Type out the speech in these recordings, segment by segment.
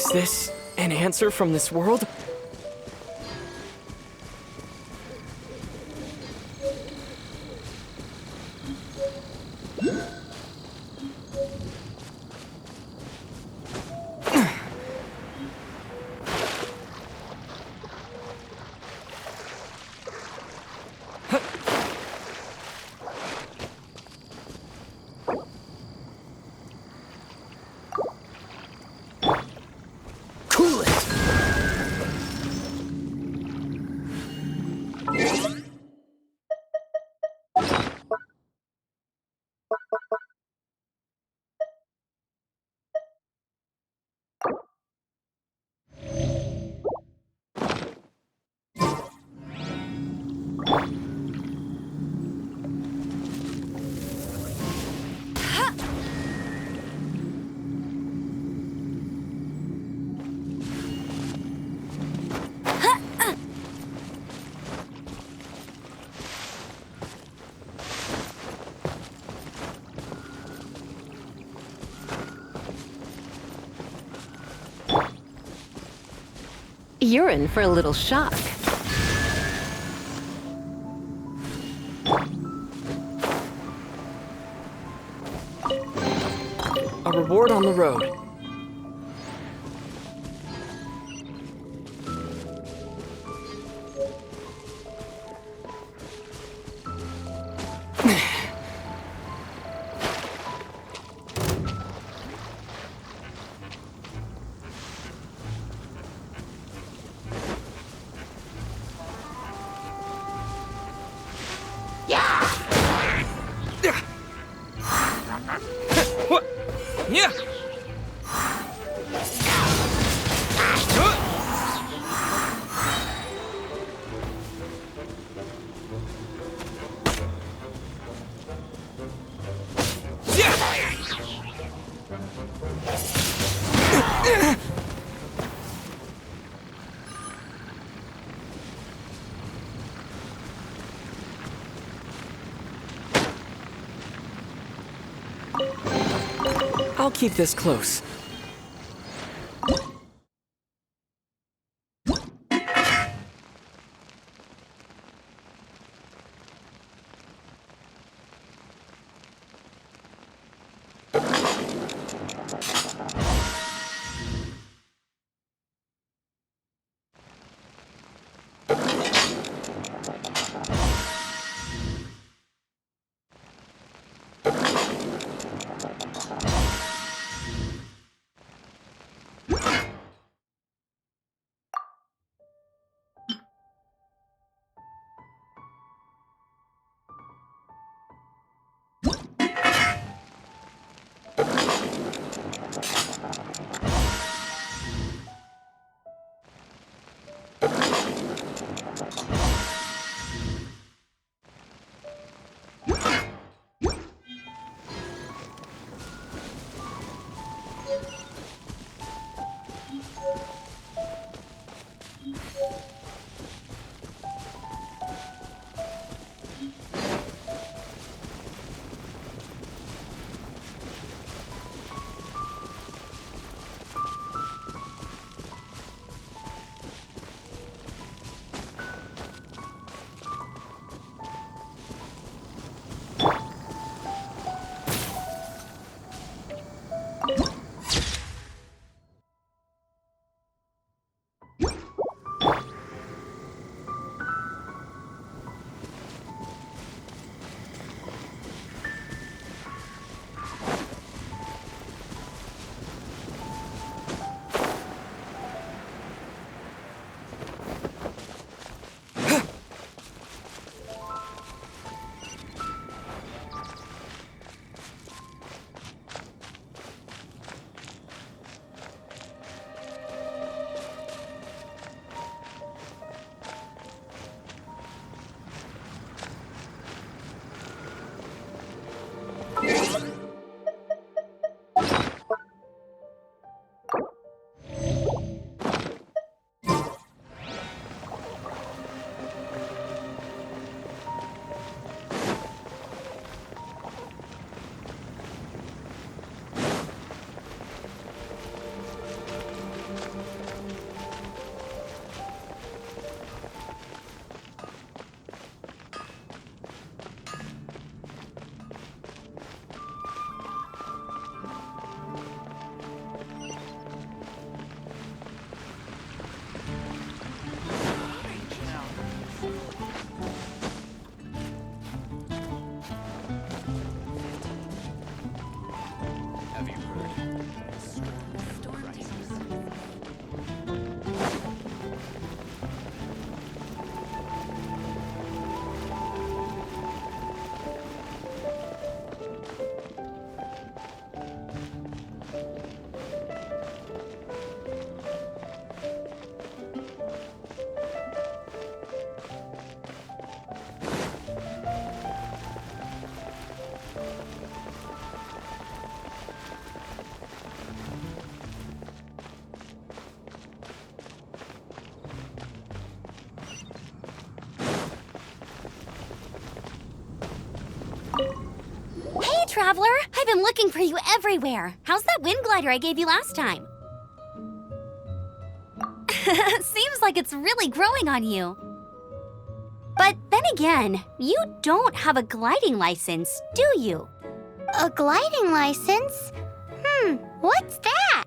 Is this an answer from this world? Cool it! You're in for a little shock. A reward on the road. What? Yeah. I'll keep this close. traveler! I've been looking for you everywhere. How's that wind glider I gave you last time? Seems like it's really growing on you. But then again, you don't have a gliding license, do you? A gliding license? What's that?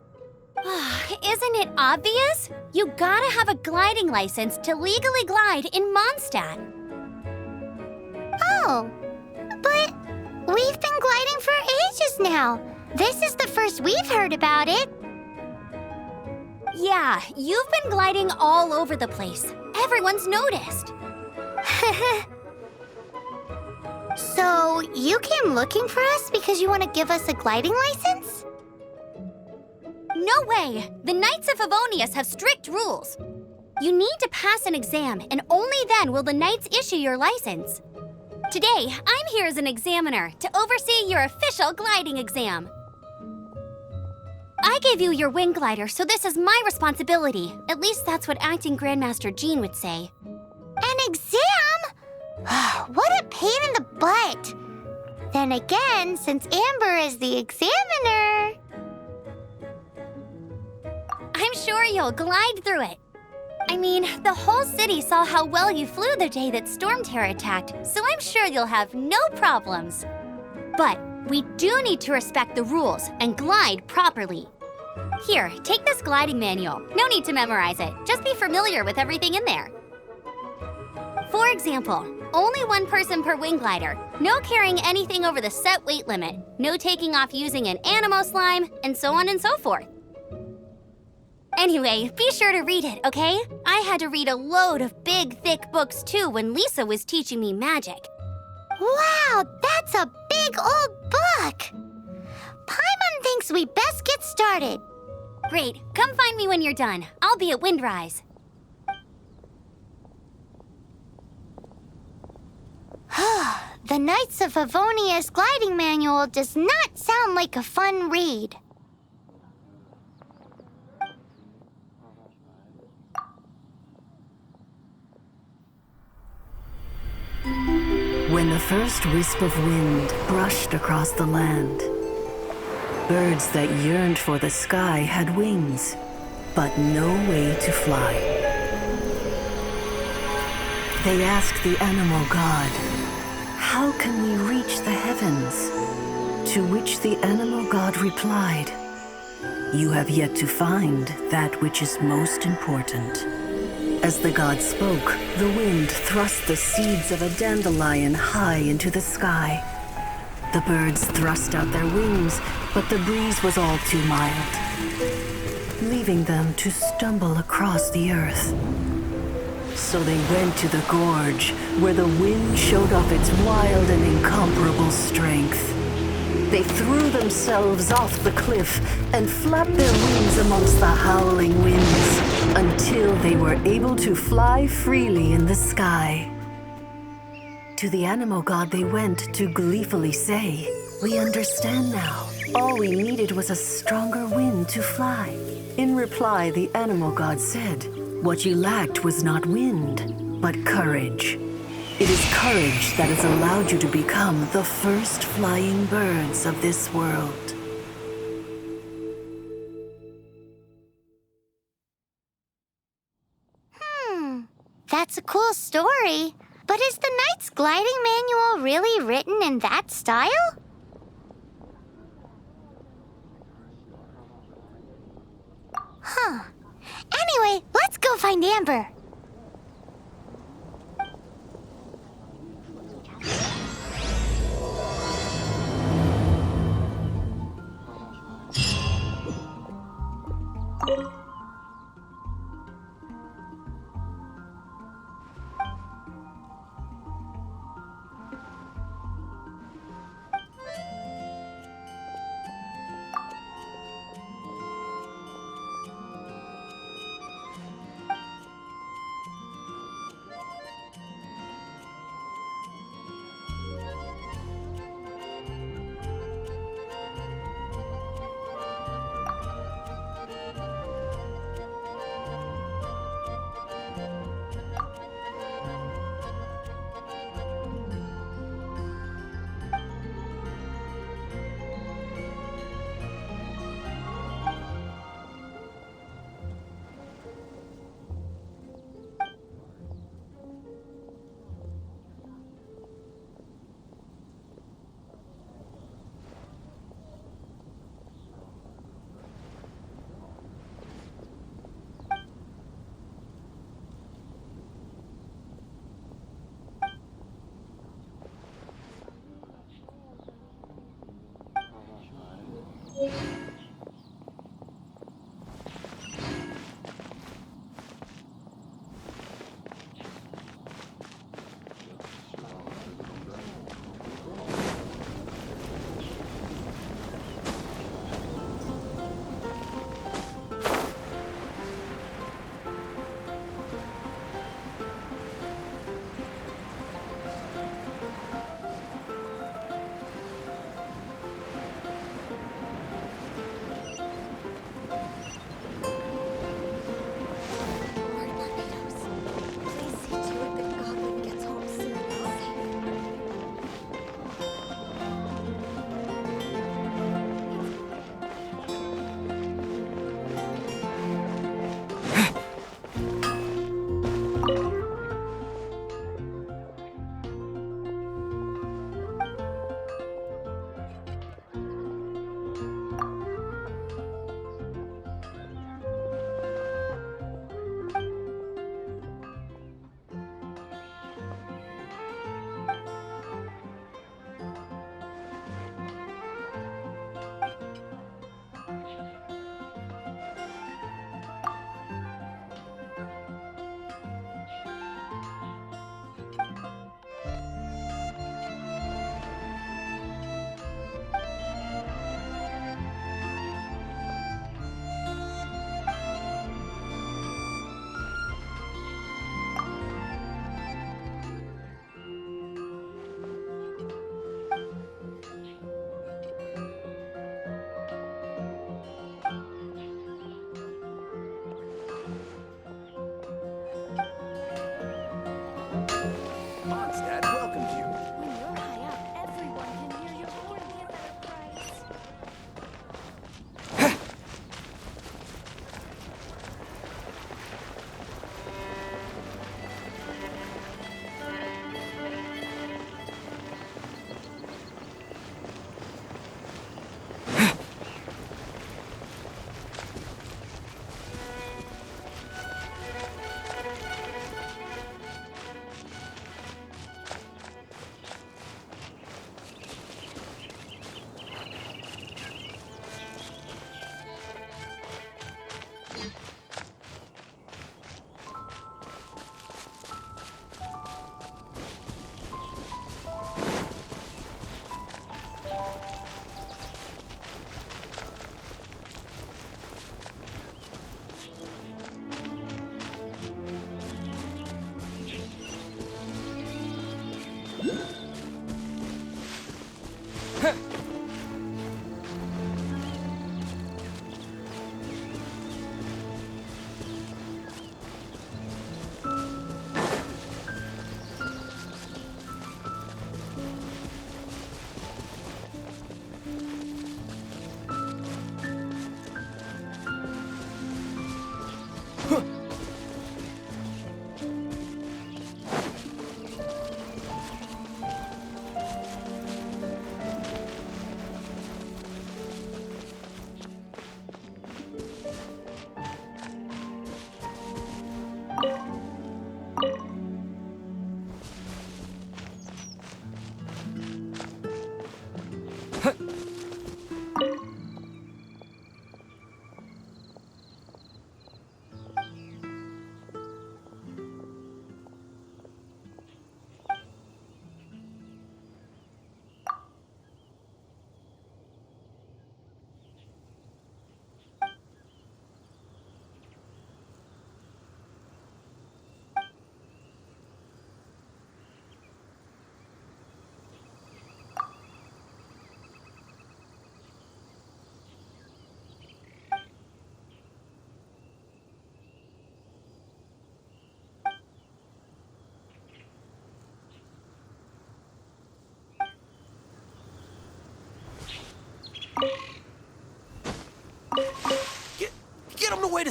Isn't it obvious? You gotta have a gliding license to legally glide in Mondstadt. Oh, but we've been gliding for ages now. This is the first we've heard about it. Yeah, you've been gliding all over the place. Everyone's noticed. So, you came looking for us because you want to give us a gliding license? No way! The Knights of Favonius have strict rules. You need to pass an exam, and only then will the Knights issue your license. Today, I'm here as an examiner to oversee your official gliding exam. I gave you your wing glider, so this is my responsibility. At least that's what Acting Grandmaster Jean would say. An exam? What a pain in the butt. Then again, since Amber is the examiner... I'm sure you'll glide through it. I mean, the whole city saw how well you flew the day that Storm Terror attacked, so I'm sure you'll have no problems. But we do need to respect the rules and glide properly. Here, take this gliding manual. No need to memorize it. Just be familiar with everything in there. For example, only one person per wing glider, no carrying anything over the set weight limit, no taking off using an animo slime, and so on and so forth. Anyway, be sure to read it, okay? I had to read a load of big, thick books too when Lisa was teaching me magic. Wow, that's a big old book! Paimon thinks we best get started. Great, come find me when you're done. I'll be at Windrise. The Knights of Favonius gliding manual does not sound like a fun read. When the first wisp of wind brushed across the land, birds that yearned for the sky had wings, but no way to fly. They asked the animal god, "How can we reach the heavens?" To which the animal god replied, "You have yet to find that which is most important." As the god spoke, the wind thrust the seeds of a dandelion high into the sky. The birds thrust out their wings, but the breeze was all too mild, leaving them to stumble across the earth. So they went to the gorge, where the wind showed off its wild and incomparable strength. They threw themselves off the cliff and flapped their wings amongst the howling winds until they were able to fly freely in the sky. To the animal god they went to gleefully say, "We understand now. All we needed was a stronger wind to fly." In reply, the animal god said, "What you lacked was not wind, but courage. It is courage that has allowed you to become the first flying birds of this world." That's a cool story. But is the Knight's gliding manual really written in that style? Anyway, let's go find Amber.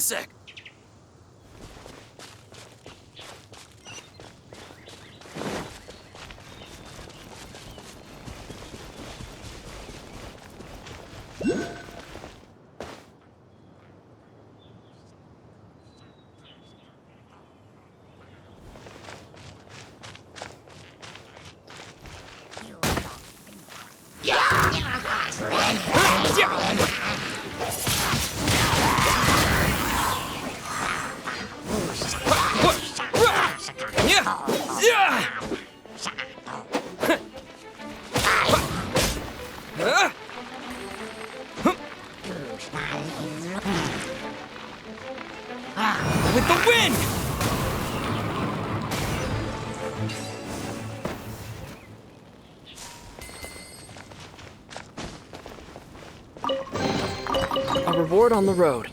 a sec. With the wind! A reward on the road.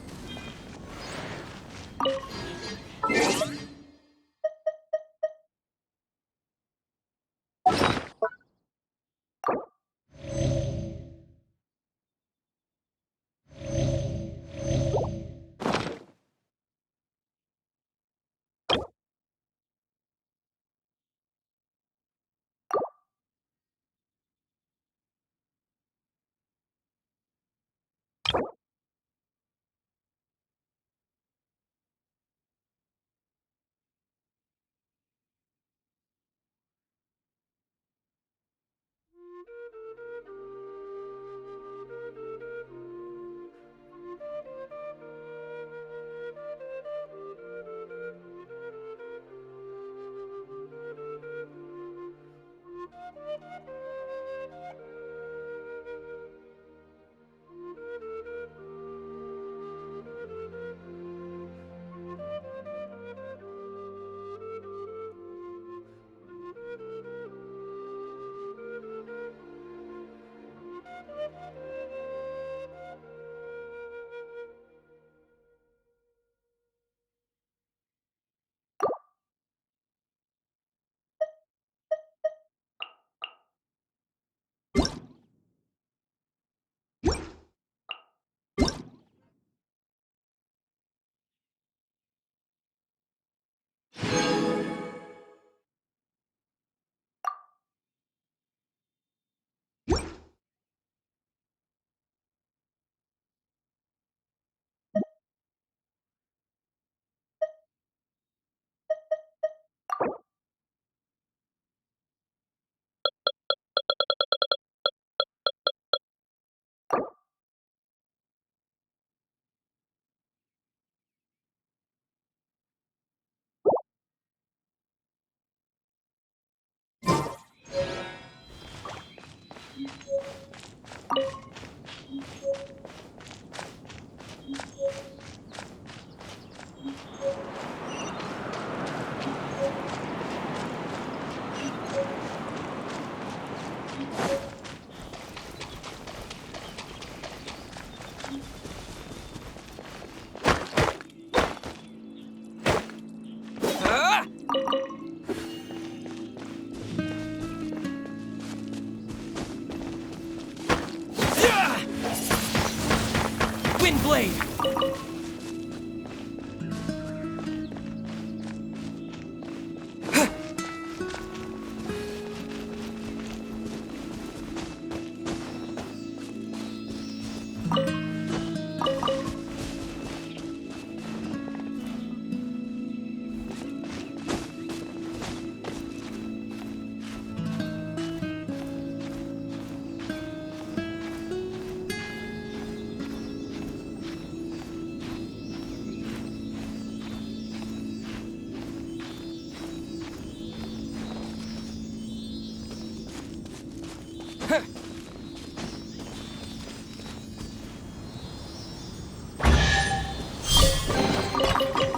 Wind blade!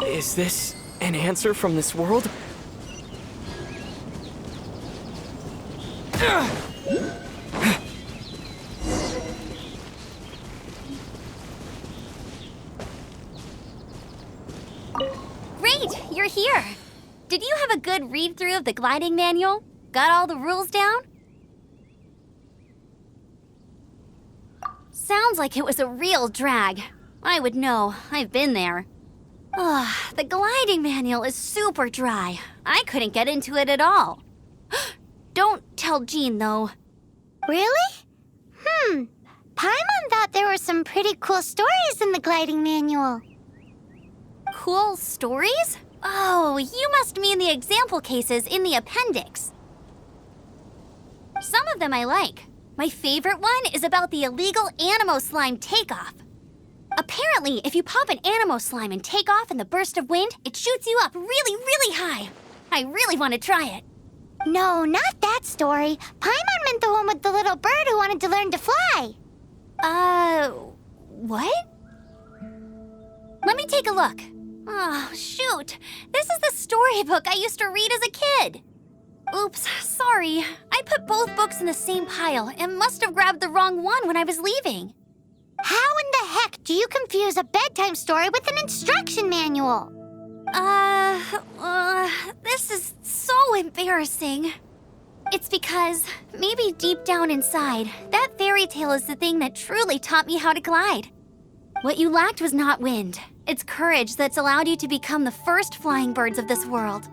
Is this an answer from this world? Great, you're here. Did you have a good read-through of the gliding manual? Got all the rules down? Sounds like it was a real drag. I would know. I've been there. Ugh, the gliding manual is super dry. I couldn't get into it at all. Don't tell Jean, though. Really? Paimon thought there were some pretty cool stories in the gliding manual. Cool stories? Oh, you must mean the example cases in the appendix. Some of them I like. My favorite one is about the illegal Animo slime takeoff. Apparently, if you pop an Animo slime and take off in the burst of wind, it shoots you up really, really high. I really want to try it. No, not that story. Paimon meant the one with the little bird who wanted to learn to fly. What? Let me take a look. Oh, shoot. This is the storybook I used to read as a kid. Oops, sorry. I put both books in the same pile and must have grabbed the wrong one when I was leaving. How in the heck do you confuse a bedtime story with an instruction manual? This is so embarrassing. It's because, maybe deep down inside, that fairy tale is the thing that truly taught me how to glide. What you lacked was not wind. It's courage that's allowed you to become the first flying birds of this world.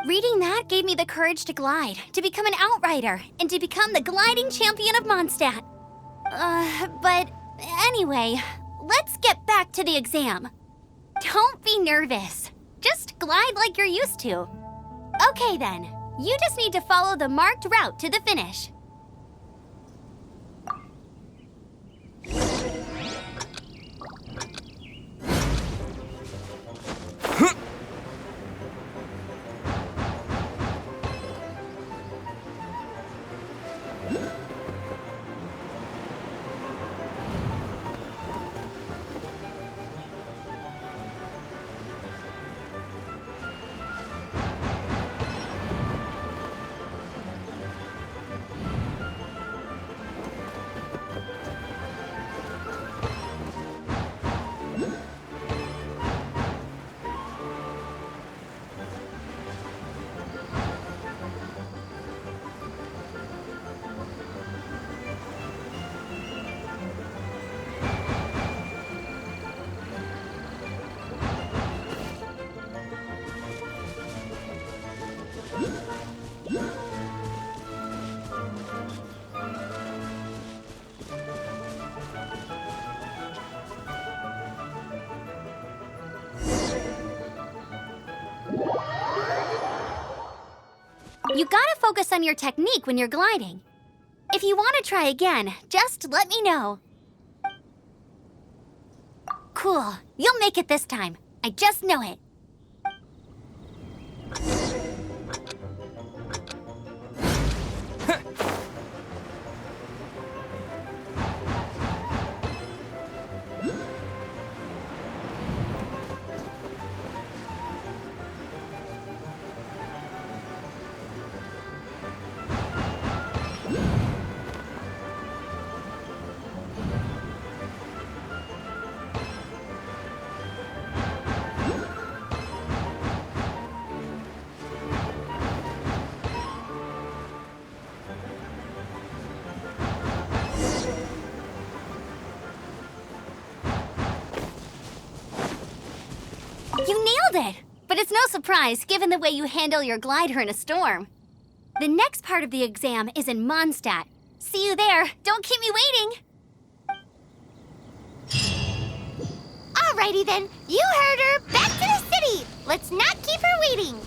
Reading that gave me the courage to glide, to become an outrider, and to become the gliding champion of Mondstadt. But anyway, let's get back to the exam. Don't be nervous. Just glide like you're used to. Okay then, you just need to follow the marked route to the finish. You gotta focus on your technique when you're gliding. If you want to try again, just let me know. Cool. You'll make it this time. I just know it. You nailed it! But it's no surprise, given the way you handle your glider in a storm. The next part of the exam is in Mondstadt. See you there. Don't keep me waiting. Alrighty then, you heard her. Back to the city. Let's not keep her waiting.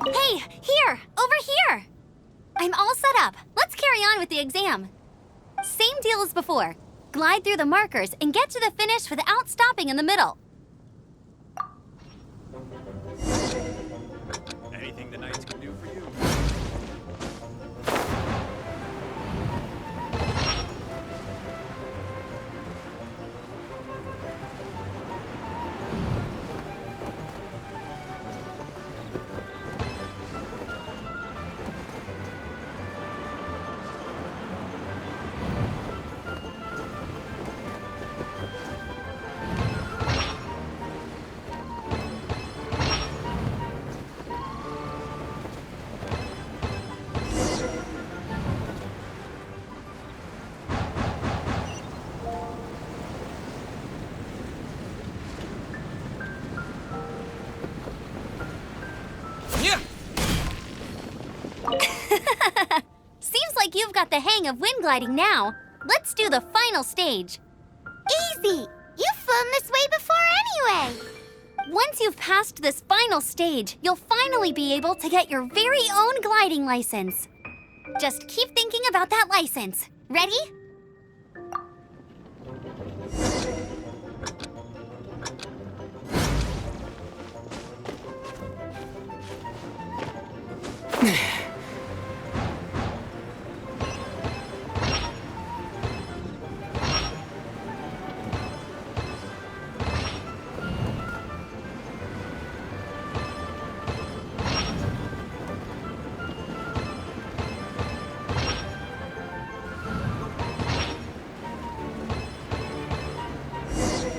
Hey, here! Over here! I'm all set up. Let's carry on with the exam. Same deal as before. Glide through the markers and get to the finish without stopping in the middle. Anything the Knights can do for you? Yeah! Seems like you've got the hang of wind gliding now. Let's do the final stage. Easy! You've flown this way before anyway! Once you've passed this final stage, you'll finally be able to get your very own gliding license. Just keep thinking about that license. Ready?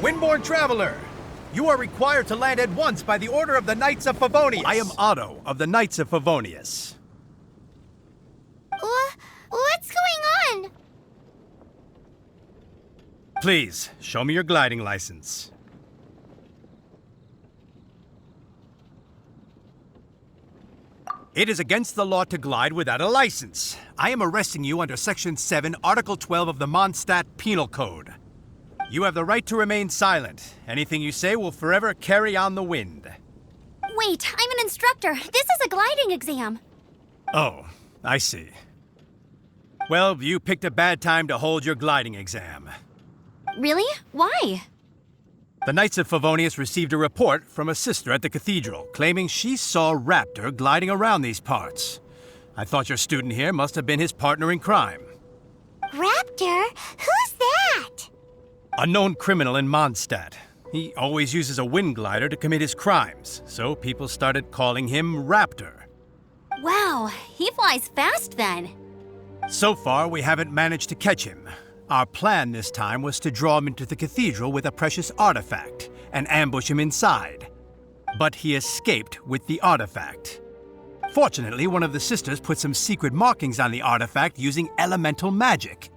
Windborne Traveler! You are required to land at once by the order of the Knights of Favonius. I am Otto of the Knights of Favonius. What's going on? Please, show me your gliding license. It is against the law to glide without a license. I am arresting you under Section 7, Article 12 of the Mondstadt Penal Code. You have the right to remain silent. Anything you say will forever carry on the wind. Wait, I'm an instructor. This is a gliding exam. Oh, I see. Well, you picked a bad time to hold your gliding exam. Really? Why? The Knights of Favonius received a report from a sister at the cathedral claiming she saw Raptor gliding around these parts. I thought your student here must have been his partner in crime. Raptor? Who's that? A known criminal in Mondstadt. He always uses a wind glider to commit his crimes, so people started calling him Raptor. Wow, he flies fast then. So far, we haven't managed to catch him. Our plan this time was to draw him into the cathedral with a precious artifact and ambush him inside. But he escaped with the artifact. Fortunately, one of the sisters put some secret markings on the artifact using elemental magic.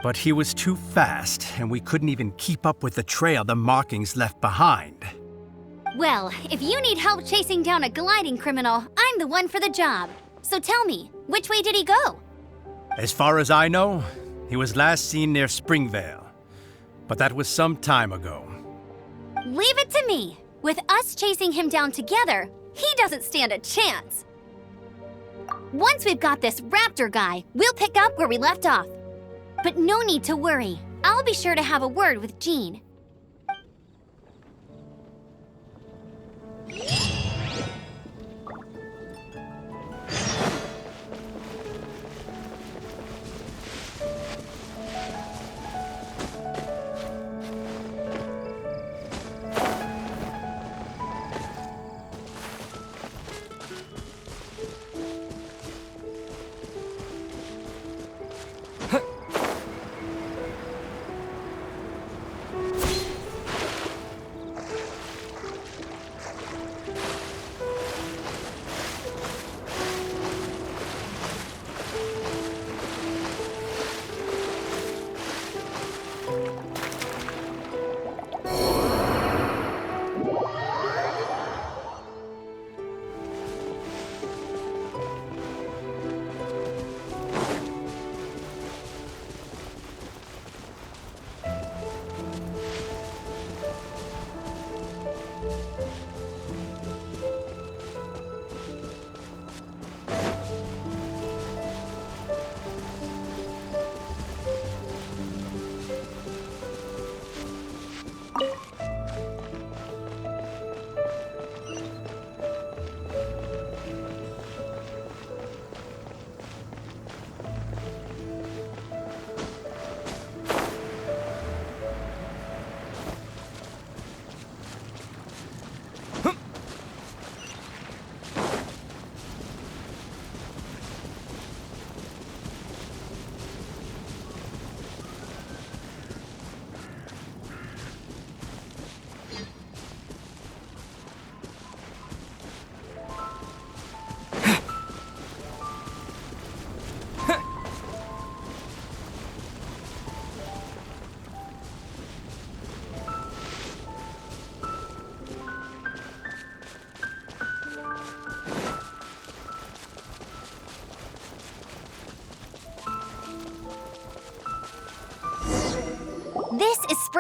But he was too fast, and we couldn't even keep up with the trail the markings left behind. Well, if you need help chasing down a gliding criminal, I'm the one for the job. So tell me, which way did he go? As far as I know, he was last seen near Springvale. But that was some time ago. Leave it to me. With us chasing him down together, he doesn't stand a chance. Once we've got this Raptor guy, we'll pick up where we left off. But no need to worry. I'll be sure to have a word with Jean.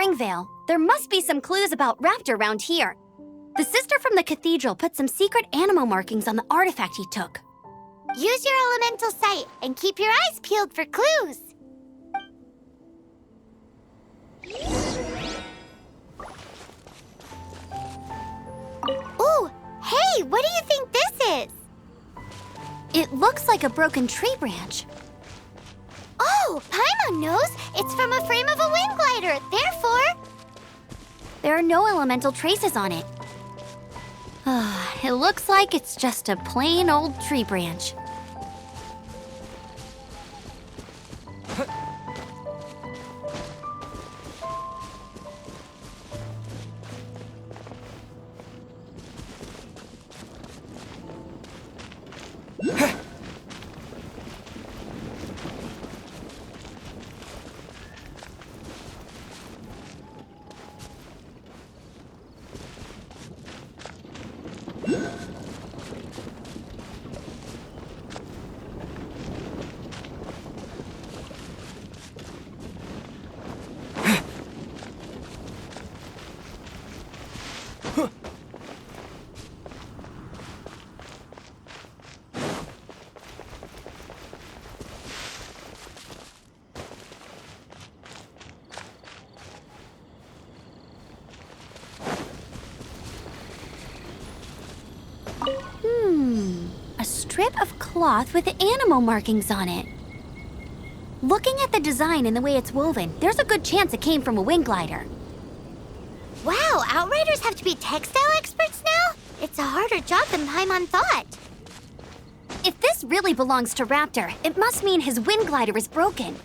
Springvale. There must be some clues about Raptor around here. The sister from the cathedral put some secret animal markings on the artifact he took. Use your elemental sight and keep your eyes peeled for clues. Ooh, hey, what do you think this is? It looks like a broken tree branch. Oh, Paimon knows. It's from a frame of a wind glider. Therefore, There are no elemental traces on it. It looks like it's just a plain old tree branch. A strip of cloth with animal markings on it. Looking at the design and the way it's woven, there's a good chance it came from a wind glider. wow, Outriders have to be textile experts now? It's a harder job than Paimon thought. If this really belongs to Raptor, it must mean his wind glider is broken.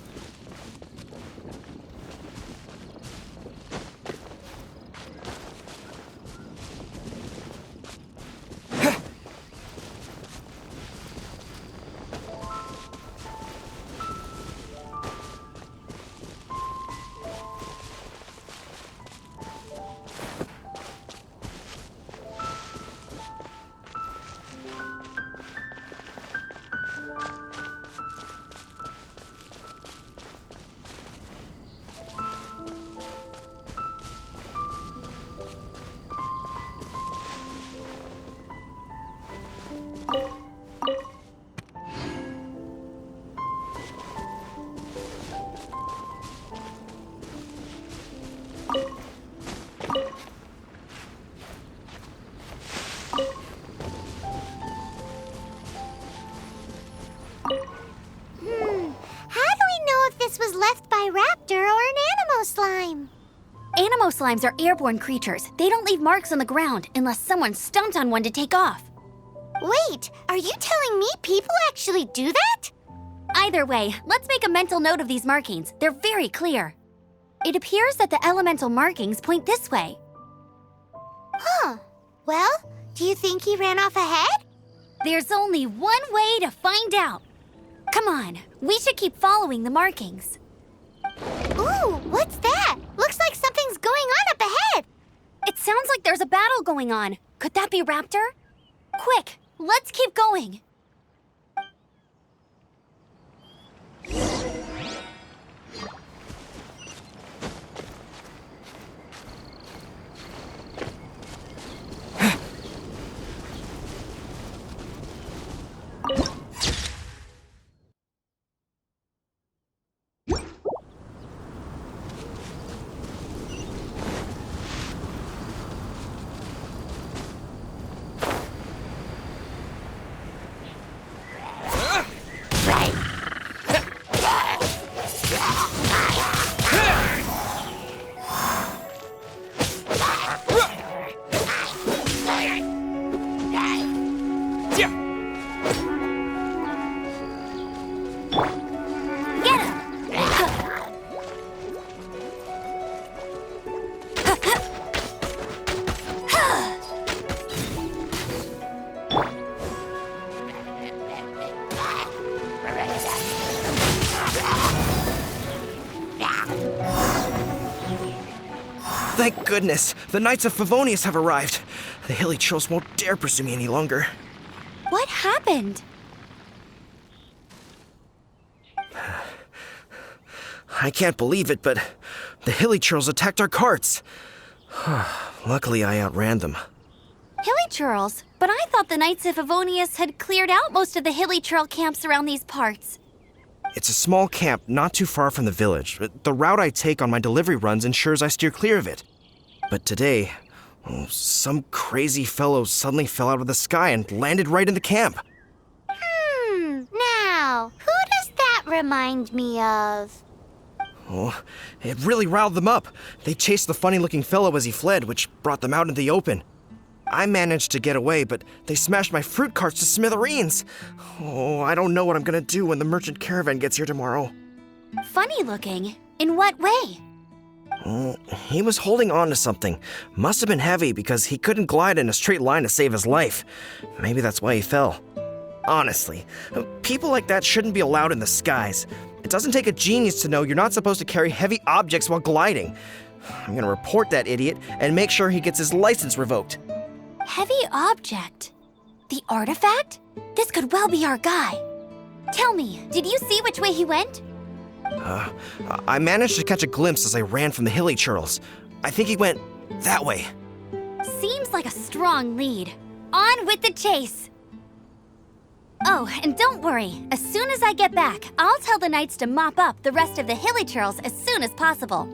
How do we know if this was left by Raptor or an Animo slime? Animo slimes are airborne creatures. They don't leave marks on the ground unless someone stomped on one to take off. Wait, are you telling me people actually do that? Either way, let's make a mental note of these markings. They're very clear. It appears that the elemental markings point this way. Huh. Well, do you think he ran off ahead? There's only one way to find out. Come on, we should keep following the markings. Ooh, what's that? Looks like something's going on up ahead. It sounds like there's a battle going on. Could that be Raptor? Quick, let's keep going. Get him! Thank goodness! The Knights of Favonius have arrived. The Hilly Chills won't dare pursue me any longer. What happened? I can't believe it, but The hilly churls attacked our carts. Luckily, I outran them. Hilly churls? But I thought the Knights of Favonius had cleared out most of the hilly churl camps around these parts. It's a small camp not too far from the village. The route I take on my delivery runs ensures I steer clear of it. But today, some crazy fellow suddenly fell out of the sky and landed right in the camp. Now, who does that remind me of? Oh, it really riled them up. They chased the funny-looking fellow as he fled, which brought them out in the open. I managed to get away, but they smashed my fruit carts to smithereens. Oh, I don't know what I'm gonna do when the merchant caravan gets here tomorrow. Funny looking? In what way? He was holding on to something. Must have been heavy because he couldn't glide in a straight line to save his life. Maybe that's why he fell. Honestly, people like that shouldn't be allowed in the skies. It doesn't take a genius to know you're not supposed to carry heavy objects while gliding. I'm gonna report that idiot and make sure he gets his license revoked. Heavy object? The artifact? This could well be our guy. Tell me, did you see which way he went? I managed to catch a glimpse as I ran from the hilly churls. I think he went that way. Seems like a strong lead. On with the chase! Oh, and don't worry. As soon as I get back, I'll tell the knights to mop up the rest of the hilly churls as soon as possible.